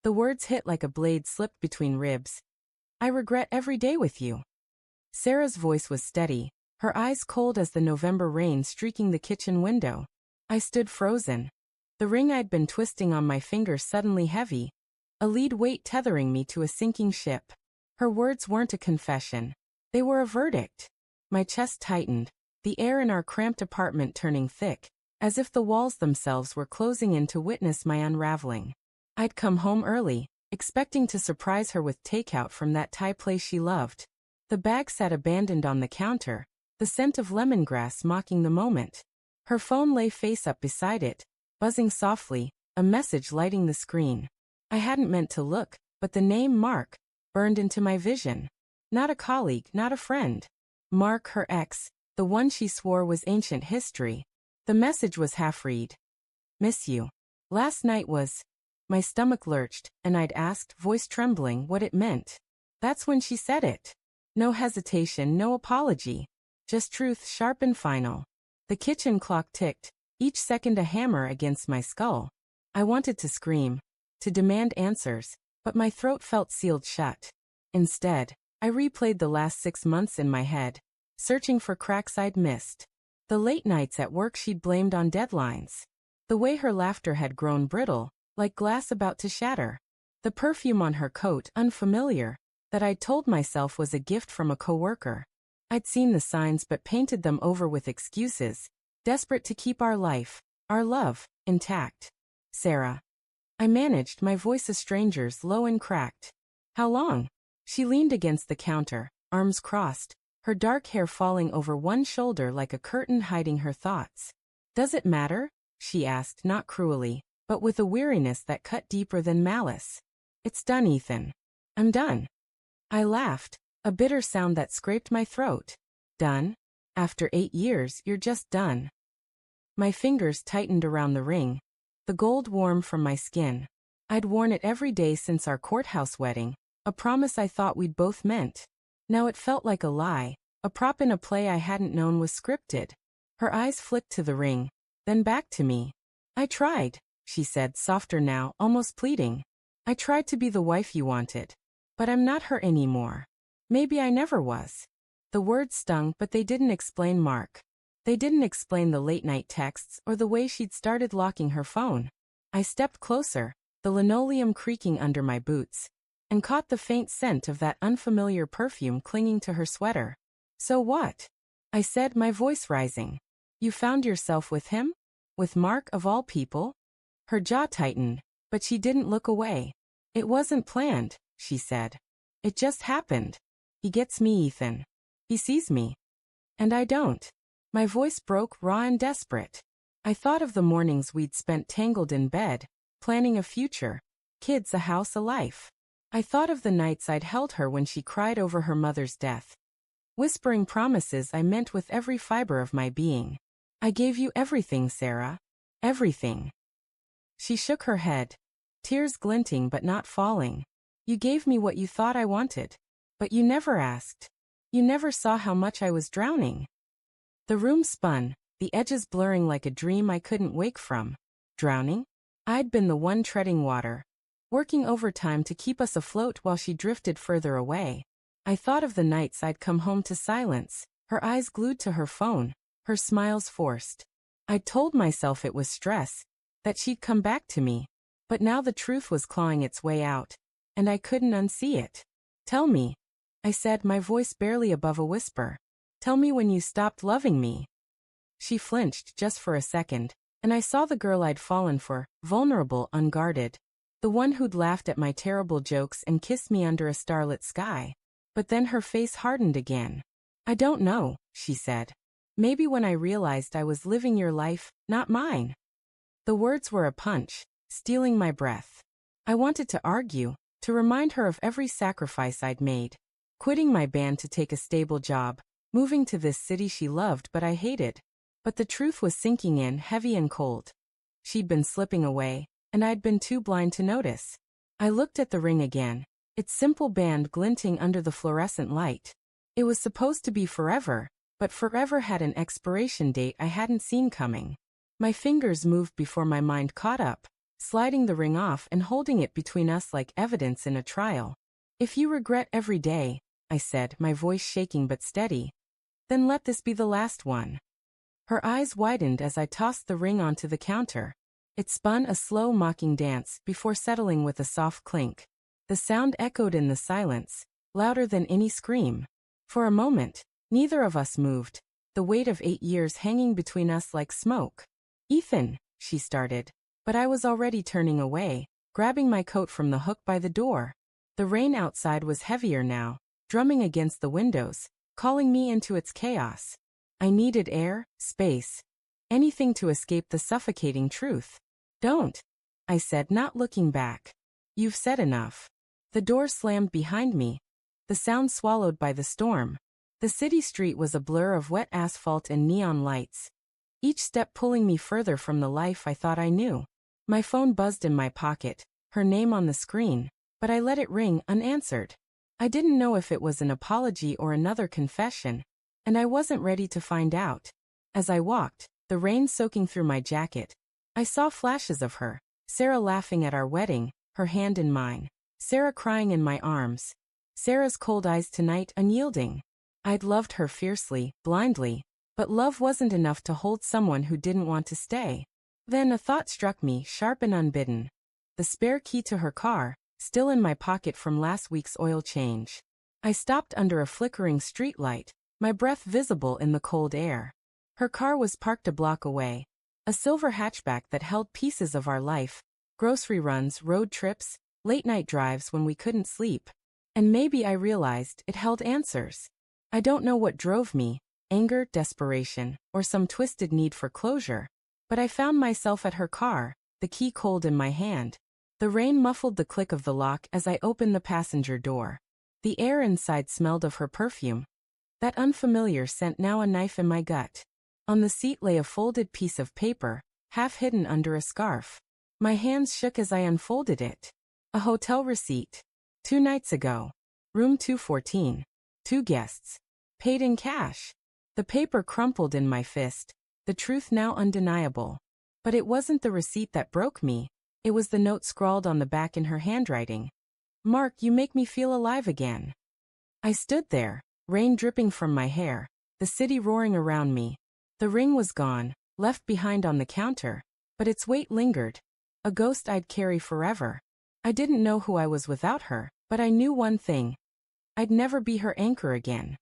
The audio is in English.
The words hit like a blade slipped between ribs. I regret every day with you. Sarah's voice was steady, her eyes cold as the November rain streaking the kitchen window. I stood frozen. The ring I'd been twisting on my finger suddenly heavy, a lead weight tethering me to a sinking ship. Her words weren't a confession. They were a verdict. My chest tightened, the air in our cramped apartment turning thick, as if the walls themselves were closing in to witness my unraveling. I'd come home early, expecting to surprise her with takeout from that Thai place she loved. The bag sat abandoned on the counter, the scent of lemongrass mocking the moment. Her phone lay face up beside it, buzzing softly, a message lighting the screen. I hadn't meant to look, but the name Mark burned into my vision. Not a colleague, not a friend. Mark, her ex, the one she swore was ancient history. The message was half-read. Miss you. Last night was... My stomach lurched, and I'd asked, voice trembling, what it meant. That's when she said it. No hesitation, no apology. Just truth, sharp and final. The kitchen clock ticked, each second a hammer against my skull. I wanted to scream, to demand answers, but my throat felt sealed shut. Instead, I replayed the last 6 months in my head, searching for cracks I'd missed. The late nights at work she'd blamed on deadlines. The way her laughter had grown brittle, like glass about to shatter. The perfume on her coat, unfamiliar, that I'd told myself was a gift from a coworker. I'd seen the signs but painted them over with excuses, desperate to keep our life, our love, intact. Sarah. I managed, my voice a stranger's, low and cracked. How long? She leaned against the counter, arms crossed, her dark hair falling over one shoulder like a curtain hiding her thoughts. Does it matter? She asked, not cruelly, but with a weariness that cut deeper than malice. It's done, Ethan. I'm done. I laughed, a bitter sound that scraped my throat. Done? After 8 years, you're just done. My fingers tightened around the ring, the gold warm from my skin. I'd worn it every day since our courthouse wedding, a promise I thought we'd both meant. Now it felt like a lie, a prop in a play I hadn't known was scripted. Her eyes flicked to the ring, then back to me. I tried, she said, softer now, almost pleading. I tried to be the wife you wanted. But I'm not her anymore. Maybe I never was. The words stung, but they didn't explain Mark. They didn't explain the late-night texts or the way she'd started locking her phone. I stepped closer, the linoleum creaking under my boots, and caught the faint scent of that unfamiliar perfume clinging to her sweater. So what? I said, my voice rising. You found yourself with him? With Mark, of all people? Her jaw tightened, but she didn't look away. It wasn't planned, she said. It just happened. He gets me, Ethan. He sees me. And I don't. My voice broke, raw and desperate. I thought of the mornings we'd spent tangled in bed, planning a future, kids, a house, a life. I thought of the nights I'd held her when she cried over her mother's death, whispering promises I meant with every fiber of my being. I gave you everything, Sarah. Everything. She shook her head, tears glinting but not falling. You gave me what you thought I wanted. But you never asked. You never saw how much I was drowning. The room spun, the edges blurring like a dream I couldn't wake from. Drowning? I'd been the one treading water, working overtime to keep us afloat while she drifted further away. I thought of the nights I'd come home to silence, her eyes glued to her phone, her smiles forced. I'd told myself it was stress, that she'd come back to me. But now the truth was clawing its way out, and I couldn't unsee it. Tell me, I said, my voice barely above a whisper. Tell me when you stopped loving me. She flinched just for a second, and I saw the girl I'd fallen for, vulnerable, unguarded. The one who'd laughed at my terrible jokes and kissed me under a starlit sky. But then her face hardened again. I don't know, she said. Maybe when I realized I was living your life, not mine. The words were a punch, stealing my breath. I wanted to argue, to remind her of every sacrifice I'd made. Quitting my band to take a stable job, moving to this city she loved but I hated. But the truth was sinking in, heavy and cold. She'd been slipping away, and I'd been too blind to notice. I looked at the ring again, its simple band glinting under the fluorescent light. It was supposed to be forever, but forever had an expiration date I hadn't seen coming. My fingers moved before my mind caught up, sliding the ring off and holding it between us like evidence in a trial. If you regret every day, I said, my voice shaking but steady, then let this be the last one. Her eyes widened as I tossed the ring onto the counter. It spun a slow mocking dance before settling with a soft clink. The sound echoed in the silence, louder than any scream. For a moment, neither of us moved, the weight of 8 years hanging between us like smoke. Ethan, she started, but I was already turning away, grabbing my coat from the hook by the door. The rain outside was heavier now, drumming against the windows, calling me into its chaos. I needed air, space, anything to escape the suffocating truth. Don't, I said, not looking back. You've said enough. The door slammed behind me, the sound swallowed by the storm. The city street was a blur of wet asphalt and neon lights, each step pulling me further from the life I thought I knew. My phone buzzed in my pocket, her name on the screen, but I let it ring unanswered. I didn't know if it was an apology or another confession, and I wasn't ready to find out. As I walked, the rain soaking through my jacket, I saw flashes of her, Sarah laughing at our wedding, her hand in mine, Sarah crying in my arms, Sarah's cold eyes tonight unyielding. I'd loved her fiercely, blindly, but love wasn't enough to hold someone who didn't want to stay. Then a thought struck me, sharp and unbidden. The spare key to her car, still in my pocket from last week's oil change. I stopped under a flickering streetlight, my breath visible in the cold air. Her car was parked a block away, a silver hatchback that held pieces of our life, grocery runs, road trips, late-night drives when we couldn't sleep. And maybe I realized it held answers. I don't know what drove me, anger, desperation, or some twisted need for closure, but I found myself at her car, the key cold in my hand. The rain muffled the click of the lock as I opened the passenger door. The air inside smelled of her perfume. That unfamiliar scent, now a knife in my gut. On the seat lay a folded piece of paper, half hidden under a scarf. My hands shook as I unfolded it. A hotel receipt. 2 nights ago. Room 214. 2 guests. Paid in cash. The paper crumpled in my fist, the truth now undeniable. But it wasn't the receipt that broke me. It was the note scrawled on the back in her handwriting. Mark, you make me feel alive again. I stood there, rain dripping from my hair, the city roaring around me. The ring was gone, left behind on the counter, but its weight lingered. A ghost I'd carry forever. I didn't know who I was without her, but I knew one thing. I'd never be her anchor again.